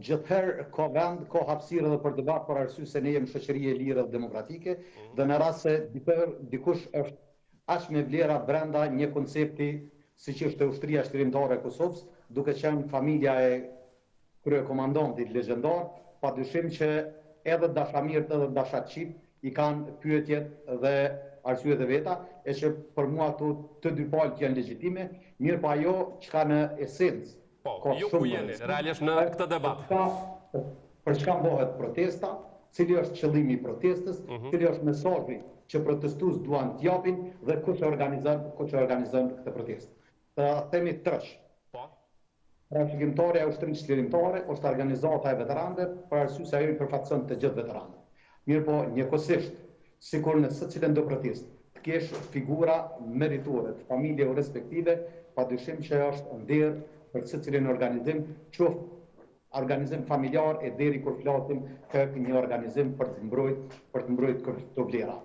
gjithherë ka vend, ka hapësirë edhe për debat për arsye se ne jemi shoqëri e lirë dhe demokratike, dhe në rast se dikush është aq me vlera brenda një koncepti siç është ushtria shkrimtare e Kosovës, duke qenë familja e kryekomandantit legjendar, padyshim që edhe dashamirët edhe dashat shqip i kanë pyetjet dhe arsyet e veta, e që për mua të dy palët janë legjitime, mirë pa ajo çka në esencë. Po, ju ku jeni, realisht në këtë debat. Për çka bëhet protesta, cili është qëllimi i protestës, cili është mesazhi që protestues duan të japin dhe kush e organizon këtë protestë. Të themi tërsh. Shkrimtarja e ushtrisë çlirimtare është organizata e veteranëve për arsye se ajo i përfaqëson të gjithë veteranët. Mirë po, njëkohësisht, sikur në secilën do protestë, të kesh figura meritore të familje respektive, padyshim që është nder për secilin organizim, qoftë organizim familjar e deri kur flasim për një organizim për të mbrojtur këto vlera.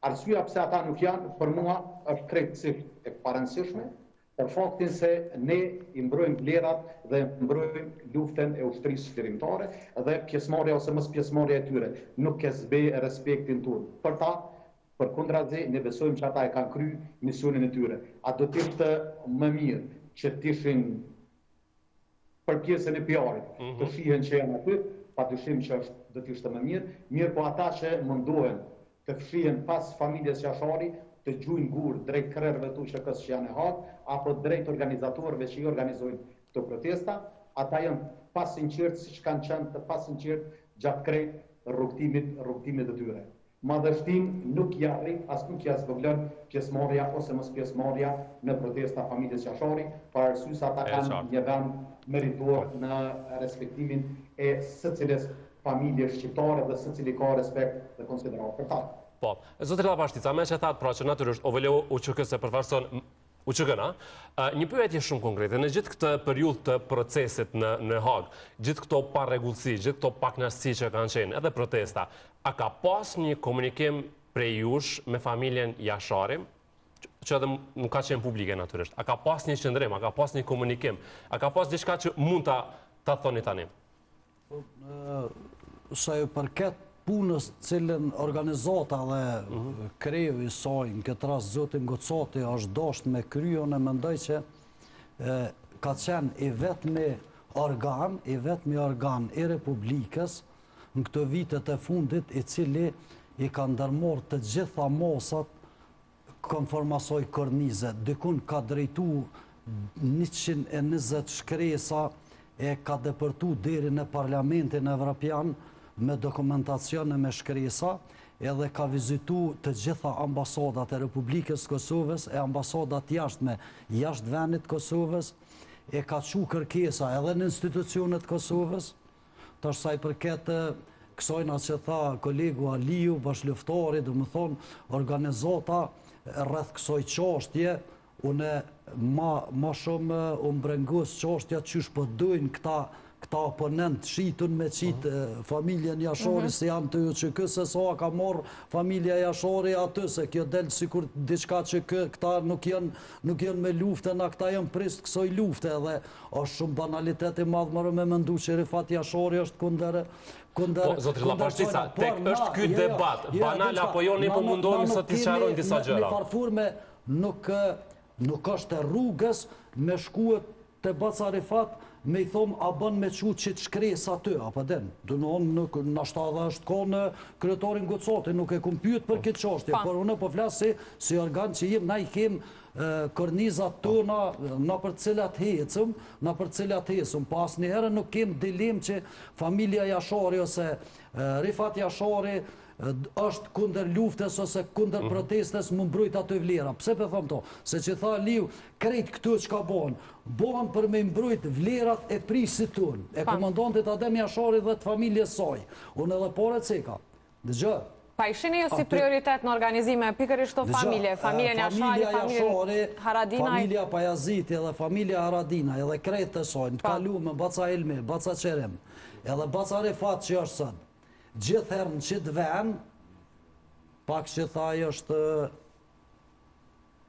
Arsyeja pse ata nuk janë, për mua është krejtësisht e parëndësishme, për faktin se ne i mbrojmë vlerat dhe mbrojmë luftën e ushtrisë çlirimtare dhe pjesëmarrja ose mos pjesëmarrja e tyre nuk e zbe respektin tonë. Për ta, përkundrazi, ne besojmë që ata e kanë kryer misionin e tyre. A do të ishte më mirë që të ishin për pjesën e PR-it, të shihen që janë aty, padyshim që do të ishte më mirë po ata që mundohen të fshihen pas familjes Jashari, të gjujnë gur drejt krerëve tu që kësë që janë e hak, apo drejt organizatorëve që i organizojnë të protesta, ata janë pasinqertë si që kanë qenë të pasinqertë gjatë krejt rrugtimit të tyre. Madhështim nuk ja rrit, as nuk ja zboglen pjesëmarrja ose mos pjesëmarrja në protesta familjes Jashari, për arsye se ata kanë një vend meritor në respektimin e secilës familje shqiptare dhe secili ka respekt dhe konsiderat për ta. Po, zotëri Llapashtica, me që thatë pra që natyrisht o vëleu UÇK se përfaqëson UÇK-na, një pyetje shumë konkrete, në gjithë këtë periudhë të procesit në Hag, gjithë këto parregullsi, gjithë këto pakënaqësi që kanë qenë, edhe protesta, a ka pas një komunikim prej jush me familjen Jashari, që edhe nuk ka qenë publike natyrisht, a ka pas një qëndrim, a ka pas një komunikim, a ka pas diçka që mund ta thoni tani? Sa ju përket punës cilën organizata dhe kreu i saj, në këtë rast zotin Gocati, është dashur me kryon e mendoj që ka qenë i vetmi organ i Republikës në këto vitet e fundit i cili i ka ndërmarrë të gjitha mosat konformasoj kornize. Dikun ka drejtu 120 shkresa e ka depërtu deri në Parlamentin Evropian me dokumentacion e me shkresa, edhe ka vizitu të gjitha ambasadat e Republikës Kosovës e ambasadat jashtë venit Kosovës, e ka qu kërkesa edhe në institucionet Kosovës, të është saj përket kësojna që tha kolegu Aliu, bashkëluftari, dhe më thonë, organizata rreth kësoj qashtje, une ma shumë unë brengus qashtja qysh përdojnë këta oponent shitun me qitë familjen Jashari se janë të UÇK, se sa ka marrë familja Jashari aty, se kjo delë sikur diçka që këta nuk janë me lufte, na këta janë prist kësoj lufte, dhe është shumë banalitet i madhë mërë me mëndu që Rifat Jashari është kunder. Po, zotëri Llapashtica, tek është ky debat, banal apo jo, ne po mundohemi sot të sqarojmë disa gjëra. Në farforme nuk është e rrugës me shkuet të Baca Rifat, me i thomë, a bën me qu që të shkres aty, apo den, në ashta dhe është ko në kryetarin Gocati, nuk e kum pyet për këtë qashtje, por unë po flasë si organ që jem, na i kem kornizat tona në për cilat hecëm, pas një herë nuk kem dilim që familja Jashari ose Rifat Jashari është kunder luftes ose kunder protestes më mbrojt atë vlera. Pse për thëmë to? Se që tha Liu, krejt këtu që ka bon për me mbrojt vlerat e prisit tunë, e komandantit Adem Jashari dhe të familjes saj. Unë edhe pare ceka. Dëgjë. Pa ishini jo si prioritet në organizime pikërisht të familje, familjen Jashari, familjen Haradinaj? Familja Pajaziti edhe familja Haradinaj edhe krejt të saj, në kalume, Baca Elmi, Baca Qerem, edhe Baca Rifat që është sënë. Gjithherë në qitë ven, pak që thaj është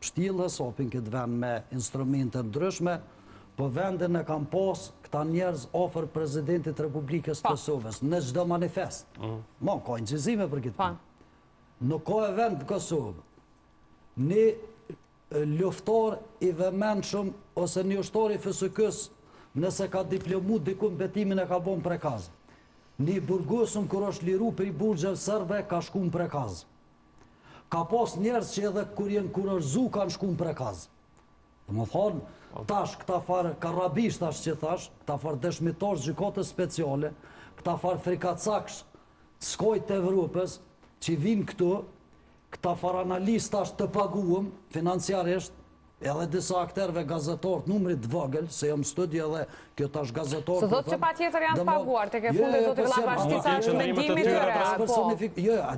pështjilë, sopin këtë ven me instrumente ndryshme, po vendin e kam pas këta njerëz ofër Presidentit Republikës Kosovës në çdo manifest. Ka incizime për këtë. Nuk ka e vend në Kosovë. Një luftar i vëmendshëm ose një ushtar i FSK-s, nëse ka diplomu diku në betimin e ka bon prekaz. Një burgosëm kër është liru për i burgjeve sërbe ka shku në prekaz. Ka pas njerëz që edhe kur jenë kurorzu kanë shku në prekaz. Dhe më thonë, tash këta farë karabisht tash që thash, këta farë dëshmitarës gjykatës speciale, këta farë frikacaksh të skojt të Evropës, që vinë këtu, këta farë analist tash të paguëm financiarisht, edhe disa akterve gazetarët numrit vogël, se jam studi edhe kjo tash gazetarët... Së thotë që pa tjetër janë të paguar, të ke fundet zotë Vlla Bashtica është mendimi tyre,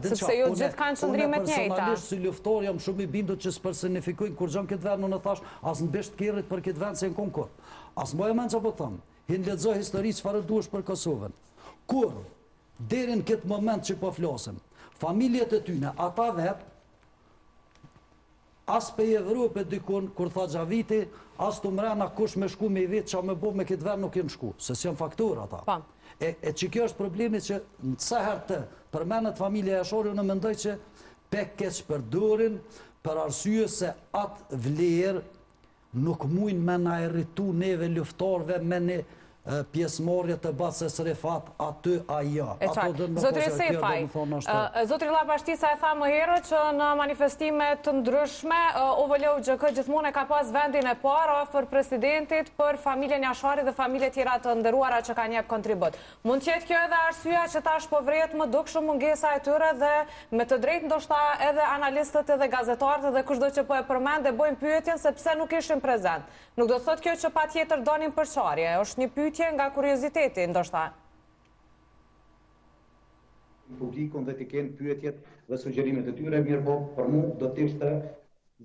sepse jo gjithë kanë qëndrimet njëjta. Personalisht si luftor jam shumë i bindur që s'personikojnë kur gjën këtë vend, në thash, as në besht kirrit për këtë vend se në konkord. As më e men që po thëmë, hinë lexoj histori që farë duesh për Kosovën. Kur, derin këtë moment që po flasim, familjet e tyne, ata vetë, as për Evropë dikun, kur tha Gjaviti, as të mrena kush me shku me i vetë që me bo me këtë vend nuk jenë shku, se si janë faktur ata. E që kjo është problemi që në të herë të përmenet familje Jashari, unë mendoj që pekeq për durin, për arsye se atë vlerë nuk mujnë me na erritu neve luftarve me një pjesëmarrje të Bases Refat aty ajo. Zotri Sefaj, Zotri Vlla Bashtica e tha më herët që në manifestime të ndryshme OVL-UGK gjithmonë e ka pas vendin e parë afër presidentit për familjen Jashari dhe familje tjera të nderuara që kanë jep kontribut. Mund të jetë kjo edhe arsyeja që tash po vret më dukshëm mungesa e tyre dhe me të drejtë ndoshta edhe analistët edhe gazetarët edhe kushdo që po e përmend e bojnë pyetjen se pse nuk ishin prezent. Nuk do thotë kjo që patjetër donin përçarje, është një pyetje nga kurioziteti, ndoshta. Publikun dhe t'i kenë pyetjet dhe sugjerimet e tyre, mirë po, për mu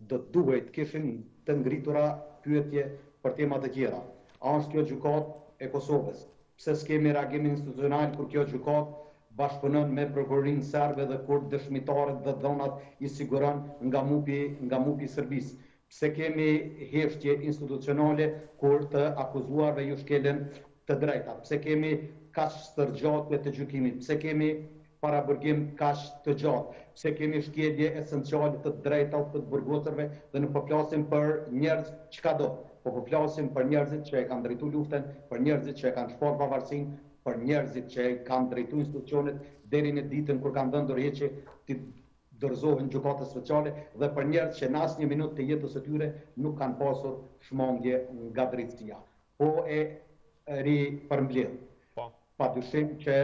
do duhet kishin të ngritura pyetje për temat e tjera. A është kjo gjykat e Kosovës? Pse s'kemi reagim institucional kur kjo gjykat bashkëpunon me prokurorinë serbe dhe kur dëshmitarët dhe dhonat i siguron nga mupi Serbisë? Pse kemi heshtje institucionale kur të akuzuarve ju shkelen të drejta? Pse kemi kaq stërgjatje të gjykimit? Pse kemi parabërgim kaq të gjatë? Pse kemi shkelje esenciale të drejta të burgosërve dhe nuk po flasim për njerëz çka do, po flasim për njerëzit që e kanë drejtu luftën, për njerëzit që e kanë shpor pavarësinë, për njerëzit që e kanë drejtu institucionet deri në ditën kur kanë dhënë dorëheqje të dorëzohen gjykatës speciale dhe për njerëz që në asnjë minutë të jetës së tyre nuk kanë pasur shmangje nga drejtësia. Po e ri përmbledh. Padyshim që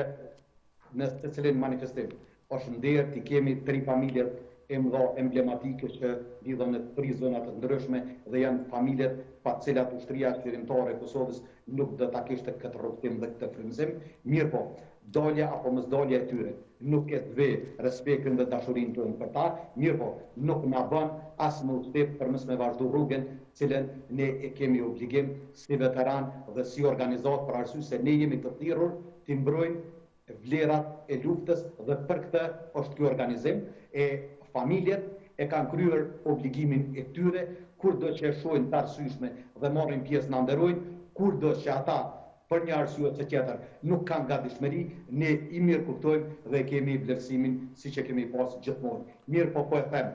në secilin manifestim është nder t'i kemi 3 familjet e mëdha emblematike që lidhen në 3 zona të ndryshme dhe janë familjet pa të cilat ushtria qeverimtare e Kosovës nuk do ta kishte këtë rrugtim dhe këtë frymëzim. Mirë po, dalja apo mosdalja e tyre nuk e të respektin dhe dashurinë tonë për ta, mirë po, nuk na bën as më udhëtim përmes me vazhdu rrugën, cilën ne e kemi obligim si veteran dhe si organizat për arsye se ne jemi të thirrur të mbrojmë vlerat e luftës dhe për këtë është ky organizim e familjet e kanë kryer obligimin e tyre kurdo që e shohin të arsyeshme dhe marrin pjesë na nderojnë, kurdo që ata për një arsye ose tjetër nuk kanë gatishmëri, ne i mirë kuptojmë dhe kemi vlerësimin siç e kemi pas gjithmonë. Mirë po e them,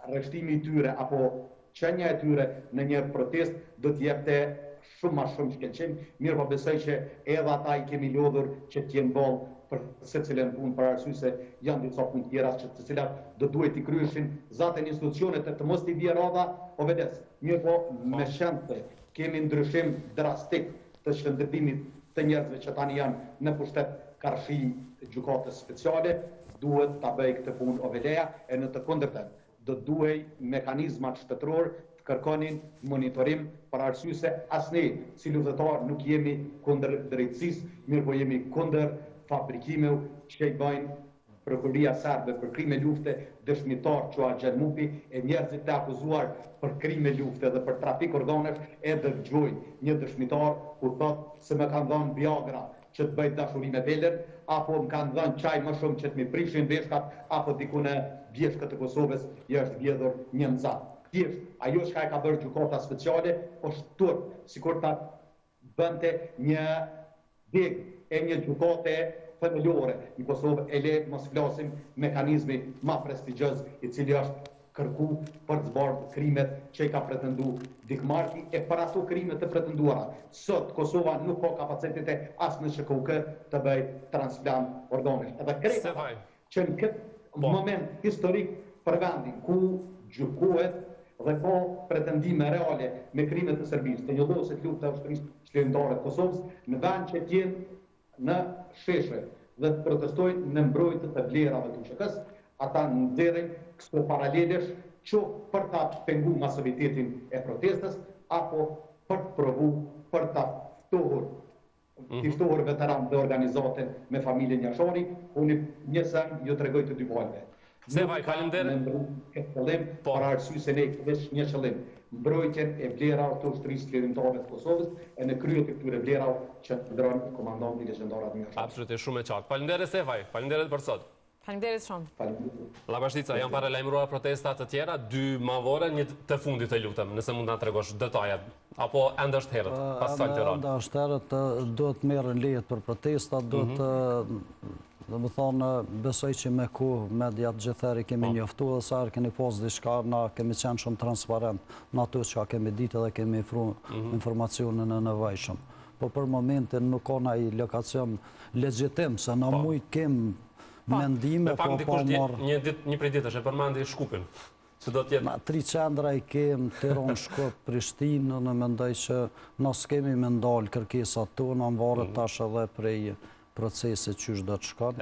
rreshtimi i tyre apo qenia e tyre në një protest do të jepte shumë më shumë shkëlqim, mirë po besoj që edhe ata i kemi lodhur që të jenë boll për secilën punë për arsye se janë disa punë tjera që të cilat do duhet i kryeshin zaten institucionet të mos i bie rradha obedes. Mirë po me shente kemi ndryshim drastik të shëndëtimit të njerëzve që tani janë në pushtet karshi gjykatës speciale, duhet ta bëj këtë punë OVL-ja e në të kundërtën do duhej mekanizmat shtetëror të kërkonin monitorim për arsye se as ne si luftëtar nuk jemi kundër drejtësisë, mirë po jemi kundër fabrikimeve që i bëjnë Prokuria serbe për krime lufte, dëshmitar që Axhel Mupi e njerëzit të akuzuar për krime lufte dhe për trafik organesh e dëgjojnë një dëshmitar kur thotë se më kanë dhënë Viagra që të bëj dashuri me velen, apo më kanë dhënë çaj më shumë që të më prishin veshkat, apo diku në bjeshkët e Kosovës i është vjedhur një nxat. Thjesht ajo që ka bërë gjykata speciale është turp, sikur ta bënte një deg e një gjykate themelore në Kosovë, e le mos flasim mekanizmi ma prestigjëz i cili është kërku për të zbardhur krimet që i ka pretendu Dikmarki e për ato krimet të pretenduara. Sot Kosova nuk ka kapacitete as në SHKUK të bëj transplant organesh. Edhe kreta që në këtë moment historik për vendin ku gjykohet dhe ka pretendime reale me krimet të Serbisë, të njëllosit luftë të ushtrisë çlirimtare të Kosovës, në vend që t'jenë në sheshe dhe të protestojnë në mbrojtje të vlerave të UÇK-s, ata nxjerrin këto paralelesh që për ta pengu masovitetin e protestës, apo për të provu për ta ftohur veteran dhe organizatën me familjen Jashari, unë një sen ju tregoj të dy palëve. Sevaj, falenderit. Për arsye se ne veç një qëllim, mbrojtjen e vlerave të ushtrisë çlirimtare të Kosovës e në krye të këtyre vlerave që ndron komandanti legjendar Admir Shari. Absolutisht shumë e qartë. Falenderit Sevaj, falenderit për sot. Faleminderit shumë. Llabashtica, janë paralajmëruar protesta të tjera, 2 mavore, një të fundit të lutem, nëse mund na tregosh detajet, apo ende është herët, pas sa Tiranë. Ende është herët, duhet merren lejet për protesta, duhet dhe më thonë, besoj që me ku mediat gjithëri kemi njoftu dhe sa keni pas diçka, na kemi qenë shumë transparent në ato që kemi ditë dhe kemi ofru informacionin e nevojshëm. Po për momentin nuk ka ndonjë lokacion legjitim, se na mujt kem mendime, po marrë... Një prej ditësh e përmendi Shkupin, që do t'jetë... 3 qendra i kem, Tiranë, Shkup, Prishtinë, në mendoj që na s'kemi me ndalë kërkesat tona, në varet tash edhe prej procesit qysh do të shkon.